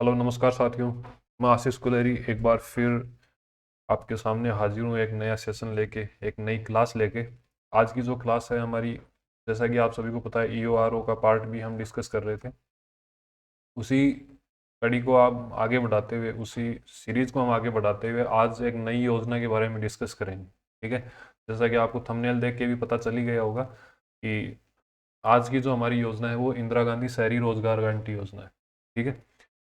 Hello नमस्कार साथियों। मैं आशीष कुलेरी एक बार फिर आपके सामने हाजिर हूँ एक नया सेशन लेके, एक नई क्लास लेके। आज की जो क्लास है हमारी, जैसा कि आप सभी को पता है, ईओआरओ का पार्ट भी हम डिस्कस कर रहे थे। उसी कड़ी को आप आगे बढ़ाते हुए, उसी सीरीज को हम आगे बढ़ाते हुए आज एक नई योजना के बारे में डिस्कस करेंगे। ठीक है। जैसा कि आपको थंबनेल देख के भी पता चल ही गया होगा कि आज की जो हमारी योजना है वो इंदिरा गांधी शहरी रोजगार गारंटी योजना है। ठीक है।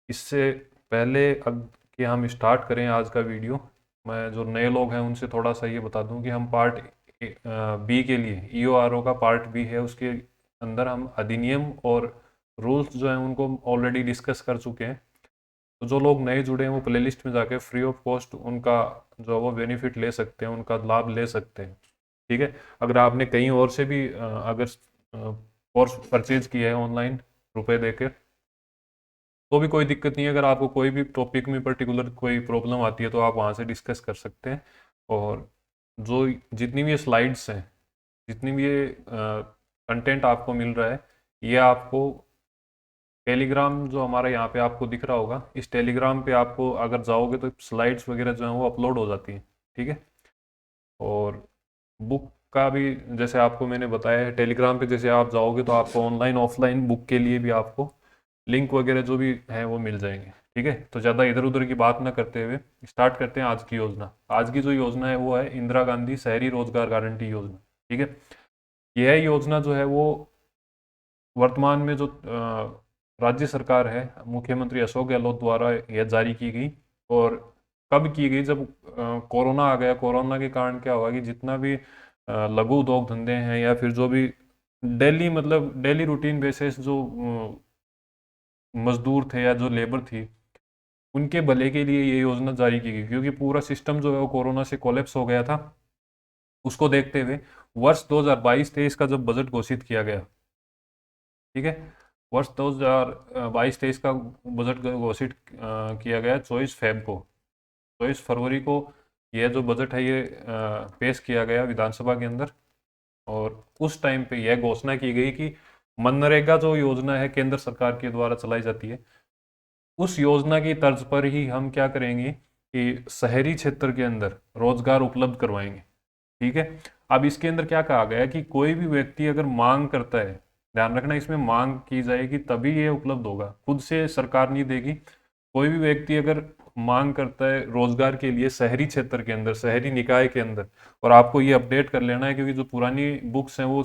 इससे पहले कि हम स्टार्ट करें आज का वीडियो, मैं जो नए लोग हैं उनसे थोड़ा सा ये बता दूं कि हम पार्ट बी के लिए, ईओआरओ का पार्ट बी है, उसके अंदर हम अधिनियम और रूल्स जो हैं उनको ऑलरेडी डिस्कस कर चुके हैं। तो जो लोग नए जुड़े हैं वो प्लेलिस्ट में जाके फ्री ऑफ कॉस्ट उनका जो है वो बेनिफिट ले सकते हैं, उनका लाभ ले सकते हैं। ठीक है। अगर आपने कहीं और से भी अगर कोर्स परचेज किया है ऑनलाइन रुपए देकर, तो भी कोई दिक्कत नहीं है। अगर आपको कोई भी टॉपिक में पर्टिकुलर कोई प्रॉब्लम आती है तो आप वहाँ से डिस्कस कर सकते हैं। और जो जितनी भी ये स्लाइड्स हैं, जितनी भी ये कंटेंट आपको मिल रहा है, ये आपको टेलीग्राम जो हमारा यहाँ पे आपको दिख रहा होगा, इस टेलीग्राम पे आपको अगर जाओगे तो स्लाइड्स वगैरह जो हैं वो अपलोड हो जाती हैं। ठीक है। और बुक का भी जैसे आपको मैंने बताया है, टेलीग्राम पे जैसे आप जाओगे तो आपको ऑनलाइन ऑफलाइन बुक के लिए भी आपको लिंक वगैरह जो भी है वो मिल जाएंगे। ठीक है। तो ज़्यादा इधर उधर की बात ना करते हुए स्टार्ट करते हैं आज की योजना। आज की जो योजना है वो है इंदिरा गांधी शहरी रोजगार गारंटी योजना। ठीक है। यह योजना जो है वो वर्तमान में जो राज्य सरकार है, मुख्यमंत्री अशोक गहलोत द्वारा यह जारी की गई। और कब की गई? जब कोरोना आ गया। कोरोना के कारण क्या हुआ कि जितना भी लघु उद्योग धंधे हैं या फिर जो भी डेली, मतलब डेली रूटीन बेसिस जो मजदूर थे या जो लेबर थी, उनके भले के लिए ये योजना जारी की गई, क्योंकि पूरा सिस्टम जो है वो कोरोना से कोलैप्स हो गया था। उसको देखते हुए वर्ष 2022-23 का जब बजट घोषित किया गया, ठीक है, वर्ष 2022-23 का बजट घोषित किया गया 24 फेब को, 24 फरवरी को यह जो बजट है ये पेश किया गया विधानसभा के अंदर। और उस टाइम पे यह घोषणा की गई कि मनरेगा जो योजना है केंद्र सरकार के द्वारा चलाई जाती है, उस योजना की तर्ज पर ही हम क्या करेंगे कि शहरी क्षेत्र के अंदर रोजगार उपलब्ध करवाएंगे। ठीक है। अब इसके अंदर क्या कहा गया है कि कोई भी व्यक्ति अगर मांग करता है, ध्यान रखना इसमें मांग की जाएगी तभी ये उपलब्ध होगा, खुद से सरकार नहीं देगी। कोई भी व्यक्ति अगर मांग करता है रोजगार के लिए शहरी क्षेत्र के अंदर, शहरी निकाय के अंदर, और आपको ये अपडेट कर लेना है क्योंकि जो पुरानी बुक्स हैं वो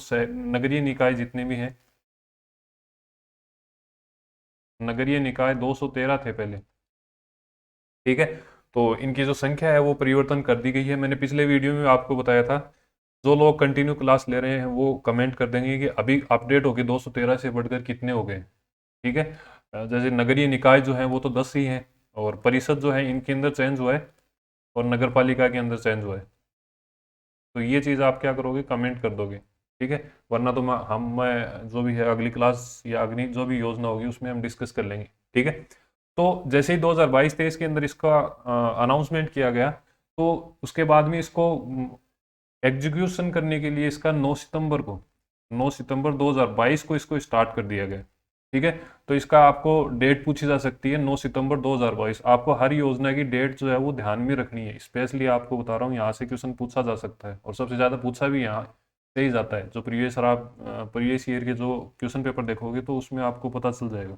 नगरीय निकाय जितने भी हैं, नगरीय निकाय 213 थे पहले। ठीक है। तो इनकी जो संख्या है वो परिवर्तन कर दी गई है। मैंने पिछले वीडियो में आपको बताया था। जो लोग कंटिन्यू क्लास ले रहे हैं वो कमेंट कर देंगे कि अभी अपडेट हो गए 213 से बढ़कर कितने हो गए। ठीक है। जैसे नगरीय निकाय जो है वो तो 10 ही हैं, और परिषद जो है इनके अंदर चेंज हुआ है, और नगर पालिका के अंदर चेंज हुआ है। तो ये चीज़ आप क्या करोगे, कमेंट कर दोगे। ठीक है। वरना तो मैं जो भी है अगली क्लास या अगली जो भी योजना होगी उसमें हम डिस्कस कर लेंगे। ठीक है। तो जैसे ही 2022-23 के अंदर इसका अनाउंसमेंट किया गया, तो उसके बाद में इसको एग्जीक्यूशन करने के लिए इसका 9 सितंबर 2022 को इसको स्टार्ट कर दिया गया। ठीक है। तो इसका आपको डेट पूछी जा सकती है, 9 सितंबर 2022। आपको हर योजना की डेट जो है वो ध्यान में रखनी है, स्पेशली आपको बता रहा हूँ, यहाँ से क्वेश्चन पूछा जा सकता है और सबसे ज़्यादा पूछा भी यहाँ से ही जाता है। जो प्रीवियस ईयर के जो क्वेश्चन पेपर देखोगे तो उसमें आपको पता चल जाएगा।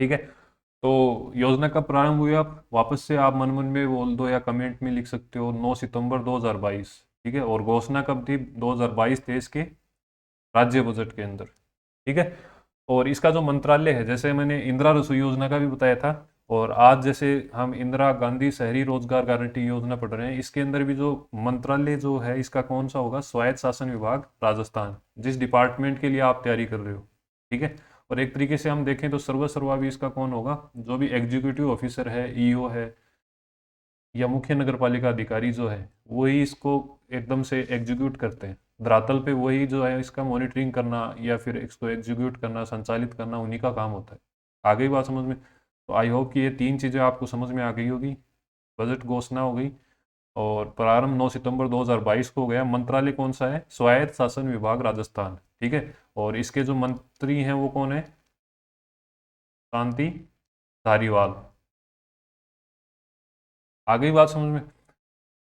ठीक है। तो योजना कब प्रारंभ हुई, आप वापस से आप मन मन में बोल दो या कमेंट में लिख सकते हो, 9 सितंबर 2022। ठीक है। और घोषणा कब थी? 2022-23 के राज्य बजट के अंदर। ठीक है। और इसका जो मंत्रालय है, जैसे मैंने इंदिरा रसोई योजना का भी बताया था, और आज जैसे हम इंदिरा गांधी शहरी रोजगार गारंटी योजना पढ़ रहे हैं, इसके अंदर भी जो मंत्रालय जो है इसका कौन सा होगा? स्वायत्त शासन विभाग राजस्थान, जिस डिपार्टमेंट के लिए आप तैयारी कर रहे हो। ठीक है। और एक तरीके से हम देखें तो सर्वा भी इसका कौन होगा? जो भी एग्जीक्यूटिव ऑफिसर है, ईओ है, या मुख्य नगर पालिका अधिकारी जो है, वही इसको एकदम से एग्जीक्यूट करते हैं धरातल पे। वही जो है इसका मॉनिटरिंग करना या फिर इसको एग्जीक्यूट करना, संचालित करना, उन्हीं का काम होता है। आ गई बात समझ में? तो आई होप कि ये तीन चीज़ें आपको समझ में आ गई होगी। बजट घोषणा हो गई, और प्रारंभ 9 सितंबर 2022 को हो गया। मंत्रालय कौन सा है? स्वायत्त शासन विभाग राजस्थान। ठीक है। और इसके जो मंत्री हैं वो कौन है? शांति धारीवाल। आ गई बात समझ में?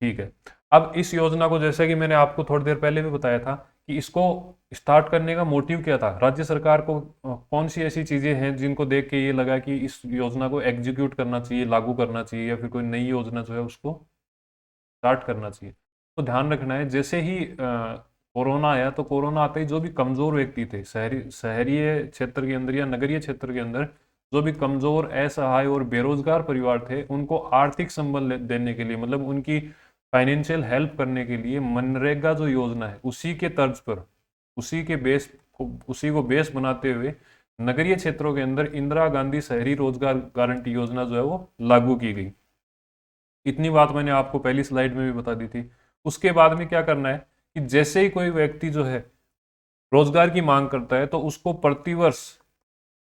ठीक है। अब इस योजना को, जैसे कि मैंने आपको थोड़ी देर पहले भी बताया था, कि इसको स्टार्ट करने का मोटिव क्या था, राज्य सरकार को कौन सी ऐसी चीजें हैं जिनको देख के ये लगा कि इस योजना को एग्जीक्यूट करना चाहिए, लागू करना चाहिए, या फिर कोई नई योजना जो है उसको स्टार्ट करना चाहिए। तो ध्यान रखना है, जैसे ही कोरोना आया, तो कोरोना आते ही जो भी कमजोर व्यक्ति थे, शहरी शहरीय क्षेत्र के अंदर या नगरीय क्षेत्र के अंदर जो भी कमजोर, असहाय और बेरोजगार परिवार थे, उनको आर्थिक संबल देने के लिए, मतलब उनकी फाइनेंशियल हेल्प करने के लिए मनरेगा जो योजना है उसी के तर्ज पर, उसी को बेस बनाते हुए नगरीय क्षेत्रों के अंदर इंदिरा गांधी शहरी रोजगार गारंटी योजना जो है वो लागू की गई। इतनी बात मैंने आपको पहली स्लाइड में भी बता दी थी। उसके बाद में क्या करना है कि जैसे ही कोई व्यक्ति जो है रोजगार की मांग करता है, तो उसको प्रतिवर्ष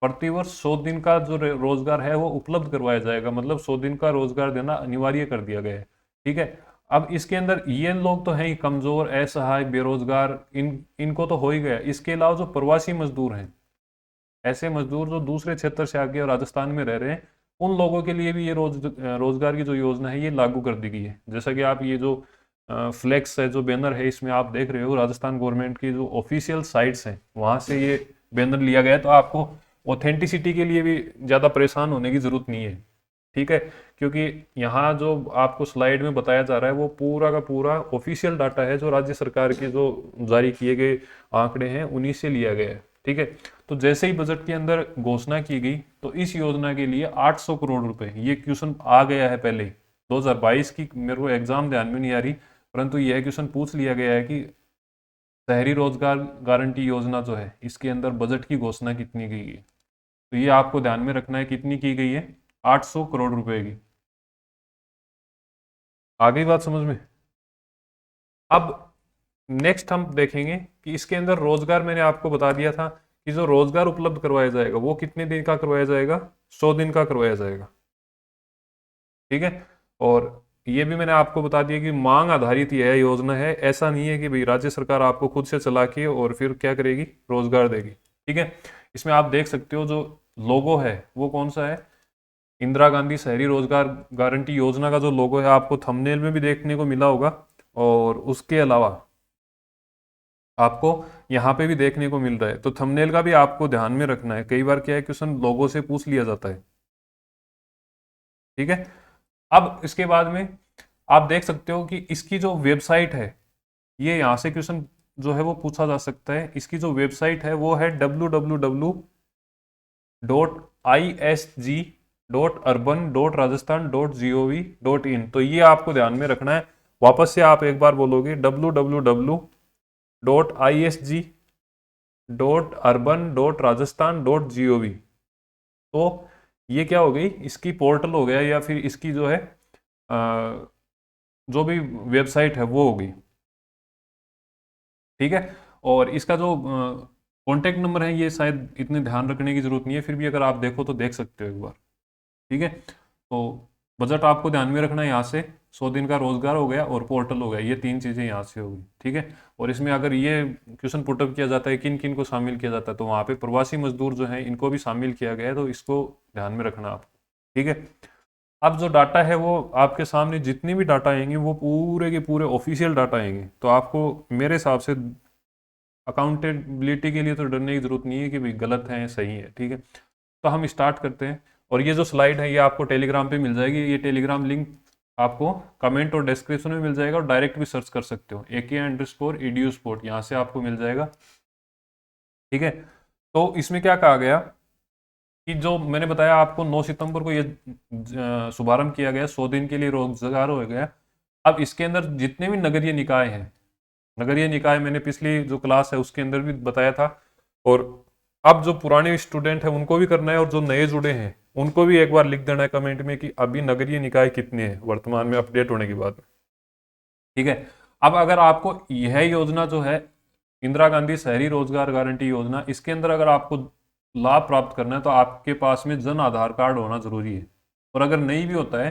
100 दिन का जो रोजगार है वो उपलब्ध करवाया जाएगा, मतलब 100 दिन का रोजगार देना अनिवार्य कर दिया गया है। ठीक है। अब इसके अंदर ये लोग तो हैं ही कमजोर, असहाय, बेरोजगार, इनको तो हो ही गया। इसके अलावा जो प्रवासी मजदूर हैं, ऐसे मजदूर जो दूसरे क्षेत्र से आके राजस्थान में रह रहे हैं, उन लोगों के लिए भी ये रोजगार की जो योजना है ये लागू कर दी गई है। जैसा कि आप ये जो फ्लेक्स है, जो बैनर है, इसमें आप देख रहे हो राजस्थान गवर्नमेंट की जो ऑफिशियल साइट्स हैं वहां से ये बैनर लिया गया है। तो आपको ऑथेंटिसिटी के लिए भी ज़्यादा परेशान होने की ज़रूरत नहीं है। ठीक है। क्योंकि यहाँ जो आपको स्लाइड में बताया जा रहा है वो पूरा का पूरा ऑफिशियल डाटा है, जो राज्य सरकार के जो जारी किए गए आंकड़े हैं उन्हीं से लिया गया है। ठीक है। तो जैसे ही बजट के अंदर घोषणा की गई, तो इस योजना के लिए 800 करोड़ रुपए, ये क्वेश्चन आ गया है पहले 2022 की, मेरे को एग्जाम ध्यान में नहीं आ रही, परंतु यह क्वेश्चन पूछ लिया गया है कि शहरी रोजगार गारंटी योजना जो है इसके अंदर बजट की घोषणा कितनी की गई। तो ये आपको ध्यान में रखना है, कितनी की गई है, 800 करोड़ रुपए की। आ गई बात समझ में? अब नेक्स्ट हम देखेंगे कि इसके अंदर रोजगार, मैंने आपको बता दिया था कि जो रोजगार उपलब्ध करवाया जाएगा वो कितने दिन का करवाया जाएगा, 100 दिन का करवाया जाएगा। ठीक है। और ये भी मैंने आपको बता दिया कि मांग आधारित यह योजना है, ऐसा नहीं है कि भाई राज्य सरकार आपको खुद से चला के और फिर क्या करेगी, रोजगार देगी। ठीक है। इसमें आप देख सकते हो जो लोगो है वो कौन सा है, इंदिरा गांधी शहरी रोजगार गारंटी योजना का जो लोगो है आपको थंबनेल में भी देखने को मिला होगा, और उसके अलावा आपको यहाँ पे भी देखने को मिल रहा है। तो थंबनेल का भी आपको ध्यान में रखना है, कई बार क्या है क्वेश्चन लोगो से पूछ लिया जाता है। ठीक है। अब इसके बाद में आप देख सकते हो कि इसकी जो वेबसाइट है, ये यहाँ से क्वेश्चन जो है वो पूछा जा सकता है। इसकी जो वेबसाइट है वो है www.isg.urban.rajasthan.gov.in। तो ये आपको ध्यान में रखना है। वापस से आप एक बार बोलोगे www.isg.urban.rajasthan.gov। तो ये क्या हो गई, इसकी पोर्टल हो गया, या फिर इसकी जो है जो भी वेबसाइट है वो होगी। ठीक है। और इसका जो कॉन्टेक्ट नंबर है ये शायद इतने ध्यान रखने की जरूरत नहीं है, फिर भी अगर आप देखो तो देख सकते हो एक बार। ठीक है। तो बजट आपको ध्यान में रखना है, यहाँ से 100 दिन का रोजगार हो गया और पोर्टल हो गया, ये तीन चीजें यहाँ से होगी। ठीक है। और इसमें अगर ये क्वेश्चन पुटअप किया जाता है किन किन को शामिल किया जाता है, तो वहाँ पे प्रवासी मजदूर जो है इनको भी शामिल किया गया है, तो इसको ध्यान में रखना आप। ठीक है। अब जो डाटा है वो आपके सामने जितनी भी डाटा आएंगे वो पूरे के पूरे ऑफिशियल डाटा आएंगे, तो आपको मेरे हिसाब से अकाउंटेबिलिटी के लिए तो डरने की जरूरत नहीं है कि भाई गलत है सही है। ठीक है। तो हम स्टार्ट करते हैं। और ये जो स्लाइड है ये आपको टेलीग्राम पे मिल जाएगी, ये टेलीग्राम लिंक आपको कमेंट और डिस्क्रिप्शन में मिल जाएगा, और डायरेक्ट भी सर्च कर सकते हो, AK_EDUSPORT, यहाँ से आपको मिल जाएगा। ठीक है। तो इसमें क्या कहा गया कि जो मैंने बताया आपको 9 सितंबर को ये शुभारंभ किया गया, 100 दिन के लिए रोजगार हो गया। अब इसके अंदर जितने भी नगरीय निकाय हैं, नगरीय निकाय मैंने पिछली जो क्लास है उसके अंदर भी बताया था, और अब जो पुराने स्टूडेंट हैं उनको भी करना है, और जो नए जुड़े हैं उनको भी एक बार लिख देना है कमेंट में कि अभी नगरीय निकाय कितने हैं वर्तमान में अपडेट होने के बाद। ठीक है। अब अगर आपको यह योजना जो है इंदिरा गांधी शहरी रोजगार गारंटी योजना, इसके अंदर अगर आपको लाभ प्राप्त करना है तो आपके पास में जन आधार कार्ड होना जरूरी है। और अगर नहीं भी होता है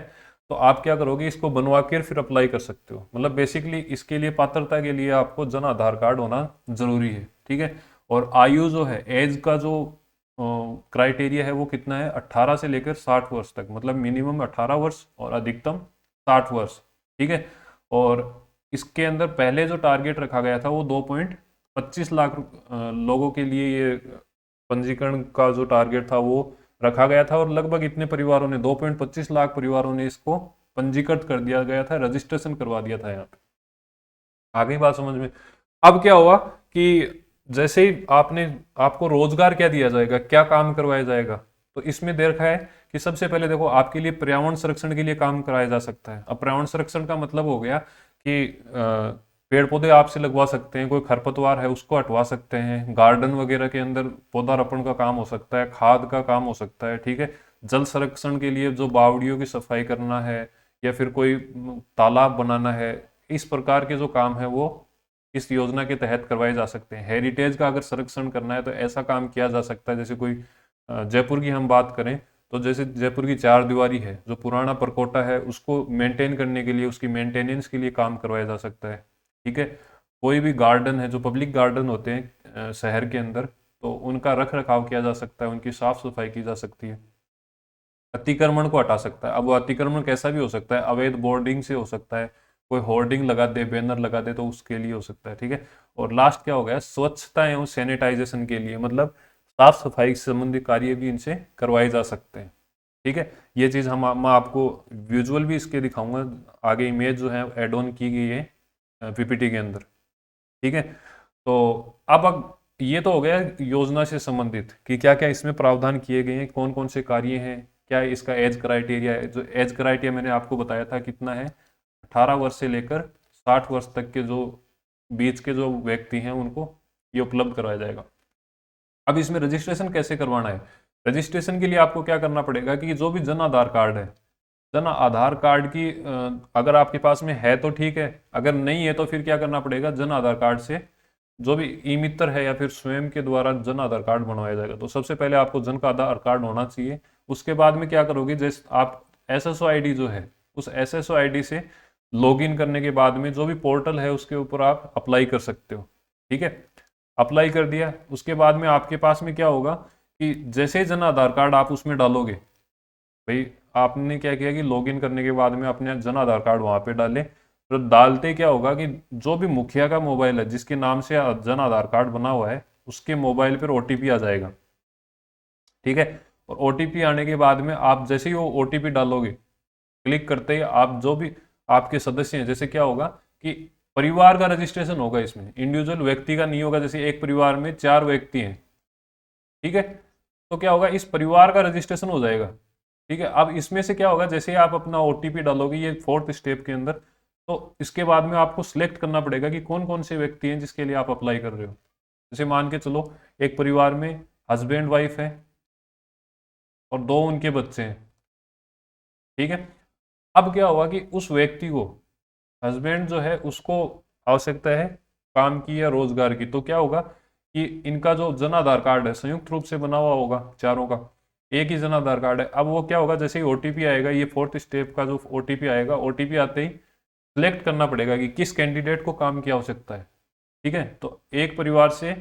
तो आप क्या करोगे, इसको बनवा कर फिर अप्लाई कर सकते हो। मतलब बेसिकली इसके लिए पात्रता के लिए आपको जन आधार कार्ड होना जरूरी है। ठीक है। और आयु जो है, एज का जो क्राइटेरिया है वो कितना है, 18 से लेकर 60 वर्ष तक, मतलब मिनिमम 18 वर्ष और अधिकतम 60 वर्ष। ठीक है। और इसके अंदर पहले जो टारगेट रखा गया था वो 2.25 लाख लोगों के लिए ये पंजीकरण का जो टारगेट था वो रखा गया था, और लगभग इतने परिवारों ने 2.25 लाख परिवारों ने इसको पंजीकृत कर दिया गया था, रजिस्ट्रेशन करवा दिया था यहाँ पे। आ गई बात समझ में। अब क्या हुआ कि जैसे ही आपको रोजगार क्या दिया जाएगा, क्या काम करवाया जाएगा, तो इसमें देखा है कि सबसे पहले देखो आपके लिए पर्यावरण संरक्षण के लिए काम कराया जा सकता है। अब पर्यावरण संरक्षण का मतलब हो गया कि पेड़ पौधे आपसे लगवा सकते हैं, कोई खरपतवार है उसको हटवा सकते हैं, गार्डन वगैरह के अंदर पौधारोपण का काम हो सकता है, खाद का काम हो सकता है। ठीक है। जल संरक्षण के लिए जो बावड़ियों की सफाई करना है या फिर कोई तालाब बनाना है, इस प्रकार के जो काम है वो इस योजना के तहत करवाए जा सकते हैं। हेरिटेज का अगर संरक्षण करना है तो ऐसा काम किया जा सकता है, जैसे कोई जयपुर की हम बात करें तो जैसे जयपुर की चार दीवारी है, जो पुराना परकोटा है, उसको मेंटेन करने के लिए, उसकी मेंटेनेंस के लिए काम करवाया जा सकता है। ठीक है। कोई भी गार्डन है, जो पब्लिक गार्डन होते हैं शहर के अंदर, तो उनका रख रखाव किया जा सकता है, उनकी साफ सफाई की जा सकती है। अतिक्रमण को हटा सकता है। अब वो अतिक्रमण कैसा भी हो सकता है, अवैध बोर्डिंग से हो सकता है, कोई होर्डिंग लगा दे, बैनर लगा दे, तो उसके लिए हो सकता है। ठीक है। और लास्ट क्या हो गया, स्वच्छता एवं सैनिटाइजेशन के लिए, मतलब साफ सफाई से संबंधित कार्य भी इनसे करवाए जा सकते हैं। ठीक है। ये चीज़ मैं आपको विजुअल भी इसके दिखाऊंगा, आगे इमेज जो है एड ऑन की गई है पीपीटी के अंदर। ठीक है। तो अब ये तो हो गया योजना से संबंधित कि क्या क्या इसमें प्रावधान किए गए हैं, कौन कौन से कार्य हैं, क्या इसका एज क्राइटेरिया है। जो एज क्राइटेरिया मैंने आपको बताया था कितना है, 18 वर्ष से लेकर 60 वर्ष तक के जो बीच के जो व्यक्ति हैं उनको ये उपलब्ध कराया जाएगा। अब इसमें रजिस्ट्रेशन कैसे करवाना है, रजिस्ट्रेशन के लिए आपको क्या करना पड़ेगा कि जो भी जन आधार कार्ड है, जन आधार कार्ड की अगर आपके पास में है तो ठीक है, अगर नहीं है तो फिर क्या करना पड़ेगा, जन आधार कार्ड से जो भी ई मित्र है या फिर स्वयं के द्वारा जन आधार कार्ड बनवाया जाएगा। तो सबसे पहले आपको जन का आधार कार्ड होना चाहिए। उसके बाद में क्या करोगे, जैसे आप एसएसओ आईडी जो है, उस एसएसओ आईडी से लॉगिन करने के बाद में जो भी पोर्टल है उसके ऊपर आप अप्लाई कर सकते हो। ठीक है। अप्लाई कर दिया, उसके बाद में आपके पास में क्या होगा कि जैसे ही जन आधार कार्ड आप उसमें डालोगे, भाई आपने क्या किया कि लॉगिन करने के बाद में अपने जन आधार कार्ड वहां पे डाले, तो डालते क्या होगा कि जो भी मुखिया का मोबाइल है जिसके नाम से जन आधार कार्ड बना हुआ है, उसके मोबाइल पर ओटीपी आ जाएगा। ठीक है। और ओटीपी आने के बाद में आप जैसे ही वो ओटीपी डालोगे, क्लिक करते ही आप जो भी आपके सदस्य हैं, जैसे क्या होगा कि परिवार का रजिस्ट्रेशन होगा, इसमें इंडिविजुअल व्यक्ति का नहीं होगा। जैसे एक परिवार में 4 व्यक्ति हैं, ठीक है, तो क्या होगा, इस परिवार का रजिस्ट्रेशन हो जाएगा। ठीक है। अब इसमें से क्या होगा, जैसे ही आप अपना ओटीपी डालोगे ये 4th स्टेप के अंदर, तो इसके बाद में आपको सिलेक्ट करना पड़ेगा कि कौन कौन से व्यक्ति हैं जिसके लिए आप अप्लाई कर रहे हो। जैसे मान के चलो एक परिवार में हस्बैंड वाइफ है और 2 उनके बच्चे हैं। ठीक है। अब क्या होगा कि उस व्यक्ति को, हस्बैंड जो है उसको आवश्यकता है काम की या रोजगार की, तो क्या होगा कि इनका जो जन आधार कार्ड है संयुक्त रूप से बना हुआ होगा चारों का, एक ही जन आधार कार्ड है। अब वो क्या होगा, जैसे ही ओटीपी आएगा, ये 4th स्टेप का जो ओटीपी आएगा, ओटीपी आते ही सिलेक्ट करना पड़ेगा कि किस कैंडिडेट को काम की आवश्यकता है। ठीक है। तो एक परिवार से,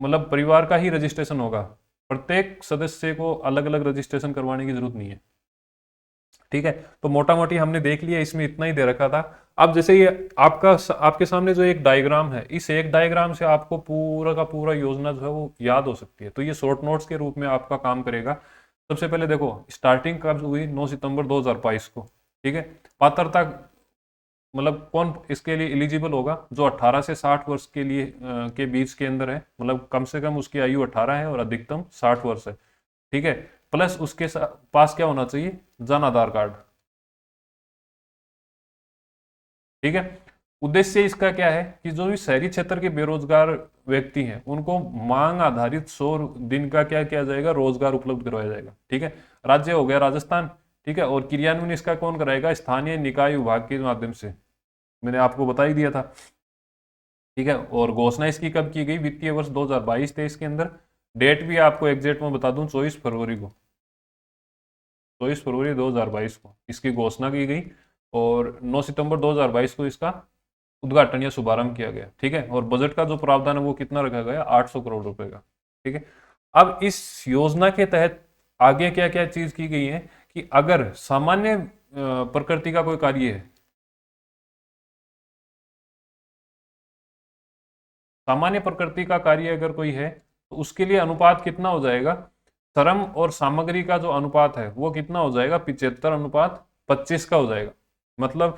मतलब परिवार का ही रजिस्ट्रेशन होगा, प्रत्येक सदस्य को अलग अलग रजिस्ट्रेशन करवाने की जरूरत नहीं है। ठीक है। तो मोटा मोटी हमने देख लिया, इसमें इतना ही दे रखा था। अब जैसे ये आपके सामने जो एक डायग्राम है, इस एक डायग्राम से आपको पूरा का पूरा योजना जो है वो याद हो सकती है, तो ये शॉर्ट नोट्स के रूप में आपका काम करेगा। सबसे पहले देखो स्टार्टिंग कब हुई, 9 सितंबर 2022 को। ठीक है। पात्रता, मतलब कौन इसके लिए एलिजिबल होगा, जो 18 से 60 वर्ष के लिए के बीच के अंदर है, मतलब कम से कम उसकी आयु 18 है और अधिकतम 60 वर्ष है। ठीक है। प्लस उसके पास क्या होना चाहिए, जन आधार कार्ड। ठीक है। उद्देश्य इसका क्या है कि जो भी शहरी क्षेत्र के बेरोजगार व्यक्ति हैं उनको मांग आधारित 100 दिन का क्या किया जाएगा, रोजगार उपलब्ध करवाया जाएगा। ठीक है। राज्य हो गया राजस्थान। ठीक है। और क्रियान्वयन इसका कौन कराएगा, स्थानीय निकाय विभाग के माध्यम से, मैंने आपको बता ही दिया था। ठीक है। और घोषणा इसकी कब की गई, वित्तीय वर्ष 2022-23 के अंदर। डेट भी आपको एग्जैक्ट में बता दूं, 24 फरवरी को, 24 फरवरी 2022 को इसकी घोषणा की गई, और 9 सितंबर 2022 को इसका उद्घाटन या शुभारंभ किया गया। ठीक है। और बजट का जो प्रावधान है वो कितना रखा गया, 800 करोड़ रुपए का। ठीक है। अब इस योजना के तहत आगे क्या क्या चीज की गई है कि अगर सामान्य प्रकृति का कोई कार्य है, सामान्य प्रकृति का कार्य अगर कोई है तो उसके लिए अनुपात कितना हो जाएगा, श्रम और सामग्री का जो अनुपात है वो कितना हो जाएगा, 75:25 का हो जाएगा। मतलब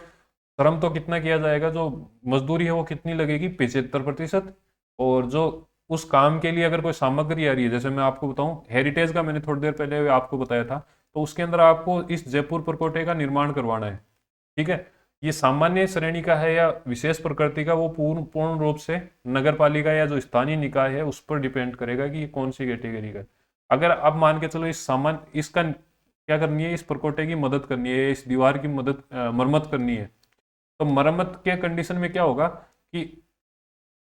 श्रम तो कितना किया जाएगा, जो मजदूरी है वो कितनी लगेगी, 75%। और जो उस काम के लिए अगर कोई सामग्री आ रही है, जैसे मैं आपको बताऊं हेरिटेज का मैंने थोड़ी देर पहले आपको बताया था, तो उसके अंदर आपको इस जयपुर प्रकोष्ठ का निर्माण करवाना है। ठीक है, ये सामान्य श्रेणी का है या विशेष प्रकृति का, वो पूर्ण पूर्ण रूप से नगर पालिका या जो स्थानीय निकाय है उस पर डिपेंड करेगा कि ये कौन सी कैटेगरी का है। अगर अब मान के चलो इस सामान्य इसका क्या करनी है, इस प्रकोष्ठ की मदद करनी है, इस दीवार की मदद मरम्मत करनी है, तो मरम्मत के कंडीशन में क्या होगा कि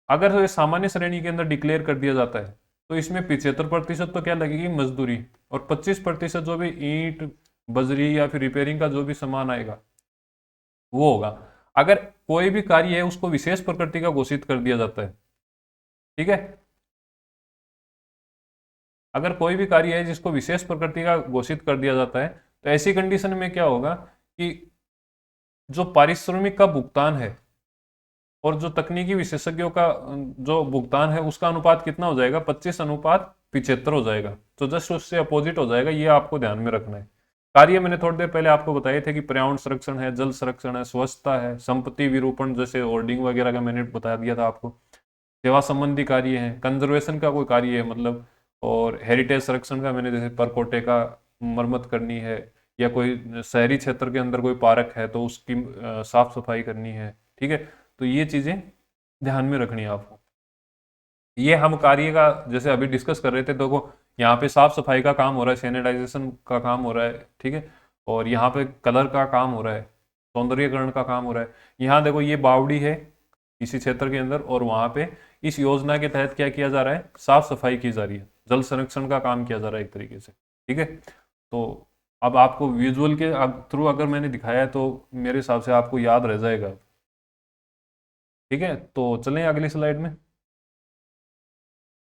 अगर ये सामान्य श्रेणी के अंदर डिक्लेयर कर दिया जाता है तो इसमें 75% तो क्या लगेगी मजदूरी, और 25% जो भी ईंट बजरी या फिर रिपेयरिंग का जो भी सामान आएगा वो होगा। अगर कोई भी कार्य है उसको विशेष प्रकृति का घोषित कर दिया जाता है, ठीक है, अगर कोई भी कार्य है जिसको विशेष प्रकृति का घोषित कर दिया जाता है तो ऐसी कंडीशन में क्या होगा कि जो पारिश्रमिक का भुगतान है और जो तकनीकी विशेषज्ञों का जो भुगतान है उसका अनुपात कितना हो जाएगा, 25:75 हो जाएगा। तो जस्ट उससे अपोजिट हो जाएगा, ये आपको ध्यान में रखना है। कार्य मैंने थोड़ी देर पहले आपको बताए थे कि पर्यावरण संरक्षण है, जल संरक्षण है, स्वच्छता है, संपत्ति विरूपण जैसे होर्डिंग वगैरह का मैंने बता दिया था आपको, सेवा संबंधी कार्य है, कंजर्वेशन का कोई कार्य है मतलब, और हेरिटेज संरक्षण का मैंने जैसे परकोटे का मरम्मत करनी है, या कोई शहरी क्षेत्र के अंदर कोई पार्क है तो उसकी साफ सफाई करनी है। ठीक है, तो ये चीजें ध्यान में रखनी है आपको। ये हम कार्य का जैसे अभी डिस्कस कर रहे थे, देखो यहाँ पे साफ सफाई का काम हो रहा है, सैनिटाइजेशन का काम हो रहा है, ठीक है, और यहाँ पे कलर का काम हो रहा है, सौंदर्यीकरण का काम हो रहा है। यहाँ देखो ये बावड़ी है इसी क्षेत्र के अंदर, और वहां पे इस योजना के तहत क्या किया जा रहा है, साफ सफाई की जा रही है, जल संरक्षण का काम किया जा रहा है एक तरीके से। ठीक है, तो अब आपको विजुअल के थ्रू अगर मैंने दिखाया है तो मेरे हिसाब से आपको याद रह जाएगा। ठीक है, तो चलें अगली स्लाइड में।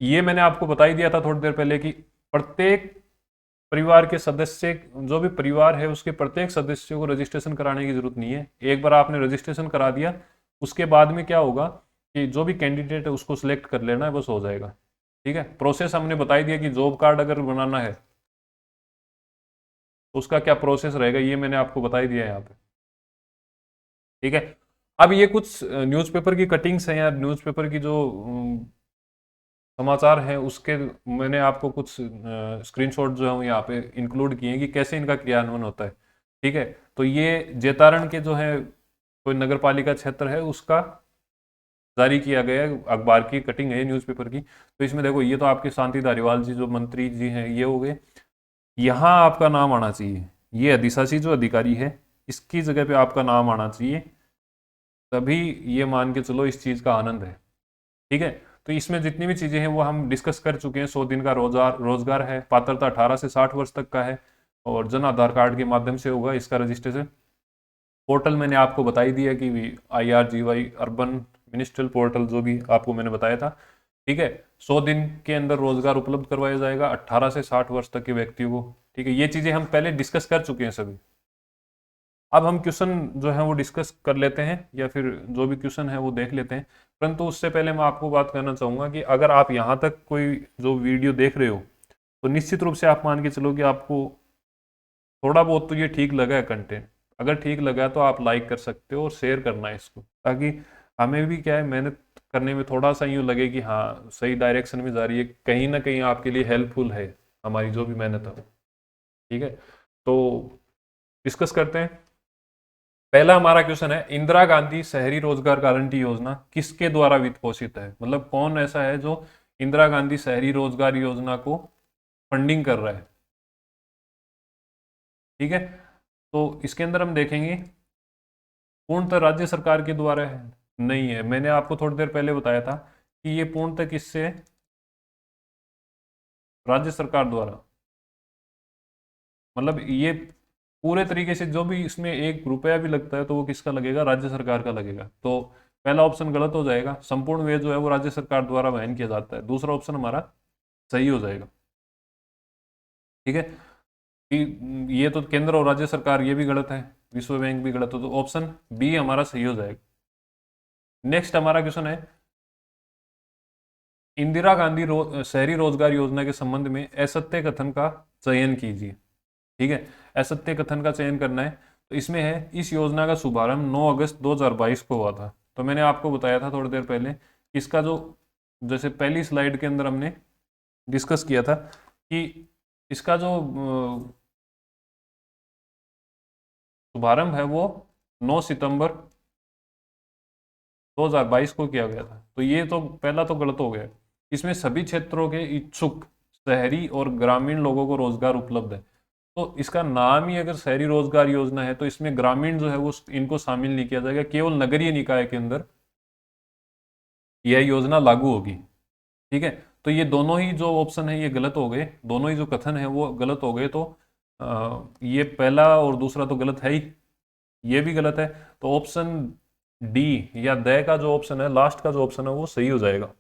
ये मैंने आपको बता ही दिया था थोड़ी देर पहले कि प्रत्येक परिवार के सदस्य, जो भी परिवार है उसके प्रत्येक सदस्य को रजिस्ट्रेशन कराने की जरूरत नहीं है। एक बार आपने रजिस्ट्रेशन करा दिया उसके बाद में क्या होगा कि जो भी कैंडिडेट है उसको सिलेक्ट कर लेना है, बस हो जाएगा। ठीक है, प्रोसेस हमने बता ही दिया कि जॉब कार्ड अगर बनाना है तो उसका क्या प्रोसेस रहेगा, ये मैंने आपको बता ही दिया है यहाँ पे। ठीक है, अब ये कुछ न्यूज़पेपर की कटिंग्स हैं या न्यूज़पेपर की जो समाचार हैं उसके मैंने आपको कुछ स्क्रीनशॉट जो है वो यहाँ पे इंक्लूड किए हैं कि कैसे इनका क्रियान्वयन होता है। ठीक है, तो ये जैतारण के जो है कोई नगर पालिका क्षेत्र है उसका जारी किया गया अखबार की कटिंग है न्यूज़पेपर की। तो इसमें देखो ये तो आपके शांति धारीवाल जी जो मंत्री जी हैं ये हो गए, यहाँ आपका नाम आना चाहिए, ये अधिशासी जो अधिकारी है इसकी जगह पे आपका नाम आना चाहिए, तभी ये मान के चलो इस चीज़ का आनंद है। ठीक है, तो इसमें जितनी भी चीज़ें हैं वो हम डिस्कस कर चुके हैं। 100 दिन का रोजगार है, पात्रता 18 से 60 वर्ष तक का है, और जन आधार कार्ड के माध्यम से होगा इसका रजिस्ट्रेशन। पोर्टल मैंने आपको बता ही दिया कि IRGY अर्बन मिनिस्ट्रियल पोर्टल जो भी आपको मैंने बताया था। ठीक है, 100 दिन के अंदर रोजगार उपलब्ध करवाया जाएगा 18 से 60 वर्ष तक के व्यक्तियों को। ठीक है, ये चीज़ें हम पहले डिस्कस कर चुके हैं सभी। अब हम क्वेश्चन जो है वो डिस्कस कर लेते हैं, या फिर जो भी क्वेश्चन है वो देख लेते हैं। परंतु उससे पहले मैं आपको बात करना चाहूँगा कि अगर आप यहाँ तक कोई जो वीडियो देख रहे हो तो निश्चित रूप से आप मान के चलो कि आपको थोड़ा बहुत तो ये ठीक लगा है कंटेंट। अगर ठीक लगा तो आप लाइक कर सकते हो और शेयर करना है इसको, ताकि हमें भी क्या है मेहनत करने में थोड़ा सा यूँ लगे कि हाँ सही डायरेक्शन में जा रही है, कहीं ना कहीं आपके लिए हेल्पफुल है हमारी जो भी मेहनत है। ठीक है, तो डिस्कस करते हैं। पहला हमारा क्वेश्चन है, इंदिरा गांधी शहरी रोजगार गारंटी योजना किसके द्वारा वित्त पोषित है, मतलब कौन ऐसा है जो इंदिरा गांधी शहरी रोजगार योजना को फंडिंग कर रहा है। ठीक है, तो इसके अंदर हम देखेंगे पूर्णतः राज्य सरकार के द्वारा है, नहीं है। मैंने आपको थोड़ी देर पहले बताया था कि ये पूर्णतः किससे, राज्य सरकार द्वारा, मतलब ये पूरे तरीके से जो भी इसमें 1 रुपया भी लगता है तो वो किसका लगेगा, राज्य सरकार का लगेगा। तो पहला ऑप्शन गलत हो जाएगा, संपूर्ण व्यय जो है वो राज्य सरकार द्वारा वहन किया जाता है। दूसरा ऑप्शन हमारा सही हो जाएगा। ठीक है, कि ये तो केंद्र और राज्य सरकार, ये भी गलत है, विश्व बैंक भी गलत है, तो ऑप्शन बी हमारा सही हो जाएगा। नेक्स्ट हमारा क्वेश्चन है, इंदिरा गांधी शहरी रोजगार योजना के संबंध में असत्य कथन का चयन कीजिए। ठीक है, असत्य कथन का चयन करना है। तो इसमें है, इस योजना का शुभारंभ 9 अगस्त 2022 को हुआ था। तो मैंने आपको बताया था थोड़ी देर पहले, इसका जो, जैसे पहली स्लाइड के अंदर हमने डिस्कस किया था कि इसका जो शुभारंभ है वो 9 सितंबर 2022 को किया गया था। तो ये तो पहला तो गलत हो गया। इसमें सभी क्षेत्रों के इच्छुक शहरी और ग्रामीण लोगों को रोजगार उपलब्ध है। तो इसका नाम ही अगर शहरी रोजगार योजना है, तो इसमें ग्रामीण जो है वो इनको शामिल नहीं किया जाएगा, केवल नगरीय निकाय के अंदर यह योजना लागू होगी। ठीक है, तो ये दोनों ही जो ऑप्शन है ये गलत हो गए, दोनों ही जो कथन है वो गलत हो गए। तो ये पहला और दूसरा तो गलत है ही, ये भी गलत है। तो ऑप्शन डी या द का जो ऑप्शन है, लास्ट का जो ऑप्शन है वो सही हो जाएगा।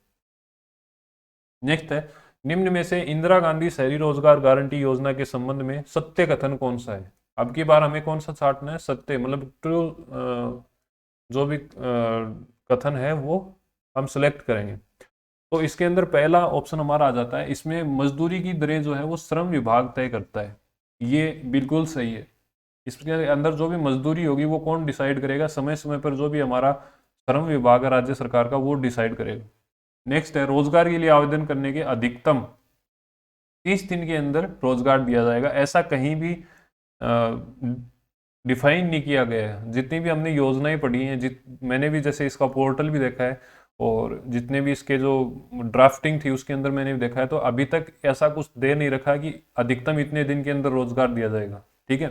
नेक्स्ट है, निम्न में से इंदिरा गांधी शहरी रोजगार गारंटी योजना के संबंध में सत्य कथन कौन सा है। अब की बार हमें कौन सा छांटना है, सत्य, मतलब ट्रू जो भी कथन है वो हम सिलेक्ट करेंगे। तो इसके अंदर पहला ऑप्शन हमारा आ जाता है, इसमें मजदूरी की दरें जो है वो श्रम विभाग तय करता है। ये बिल्कुल सही है। इसके अंदर जो भी मजदूरी होगी वो कौन डिसाइड करेगा, समय समय पर जो भी हमारा श्रम विभाग है राज्य सरकार का, वो डिसाइड करेगा। नेक्स्ट है, रोजगार के लिए आवेदन करने के अधिकतम 30 दिन के अंदर रोजगार दिया जाएगा। ऐसा कहीं भी डिफाइन नहीं किया गया है। जितनी भी हमने योजनाएं पढ़ी हैं, मैंने भी जैसे इसका पोर्टल भी देखा है, और जितने भी इसके जो ड्राफ्टिंग थी उसके अंदर मैंने भी देखा है, तो अभी तक ऐसा कुछ दे नहीं रखा कि अधिकतम इतने दिन के अंदर रोजगार दिया जाएगा। ठीक है,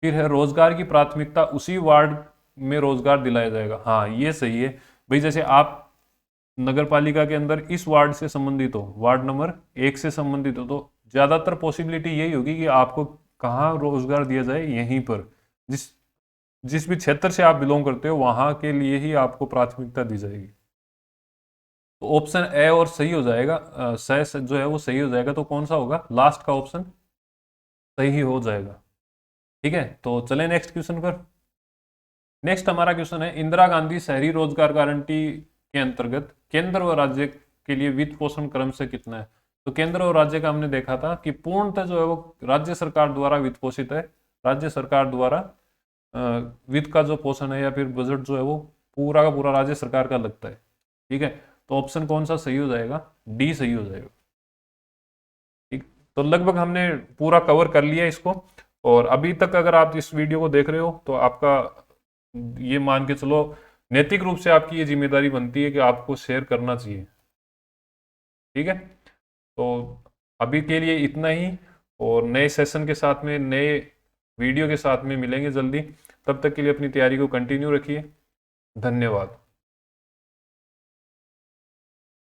फिर है, रोजगार की प्राथमिकता उसी वार्ड में रोजगार दिलाया जाएगा। हाँ, ये सही है भाई। जैसे आप नगर पालिका के अंदर इस वार्ड से संबंधित हो, वार्ड नंबर 1 से संबंधित हो, तो ज्यादातर पॉसिबिलिटी यही होगी कि आपको कहाँ रोजगार दिया जाए, यहीं पर, जिस जिस भी क्षेत्र से आप बिलोंग करते हो वहां के लिए ही आपको प्राथमिकता दी जाएगी। तो ऑप्शन ए और सही हो जाएगा, जो है वो सही हो जाएगा। तो कौन सा होगा, लास्ट का ऑप्शन सही हो जाएगा। ठीक है, तो चले नेक्स्ट क्वेश्चन पर। नेक्स्ट हमारा क्वेश्चन है, इंदिरा गांधी शहरी रोजगार गारंटी के अंतर्गत केंद्र व राज्य के लिए वित्त पोषण क्रम से कितना है। तो केंद्र और राज्य का हमने देखा था कि पूर्णतः जो है वो राज्य सरकार द्वारा वित्त पोषित है। राज्य सरकार द्वारा वित्त का जो पोषण है या फिर बजट जो है वो पूरा का पूरा राज्य सरकार का लगता है। ठीक है, तो ऑप्शन कौन सा सही हो जाएगा, डी सही हो जाएगा। ठीक, तो लगभग हमने पूरा कवर कर लिया इसको। और अभी तक अगर आप इस वीडियो को देख रहे हो तो आपका, ये मान के चलो, नैतिक रूप से आपकी ये जिम्मेदारी बनती है कि आपको शेयर करना चाहिए। ठीक है, तो अभी के लिए इतना ही, और नए सेशन के साथ में, नए वीडियो के साथ में मिलेंगे जल्दी। तब तक के लिए अपनी तैयारी को कंटिन्यू रखिए। धन्यवाद।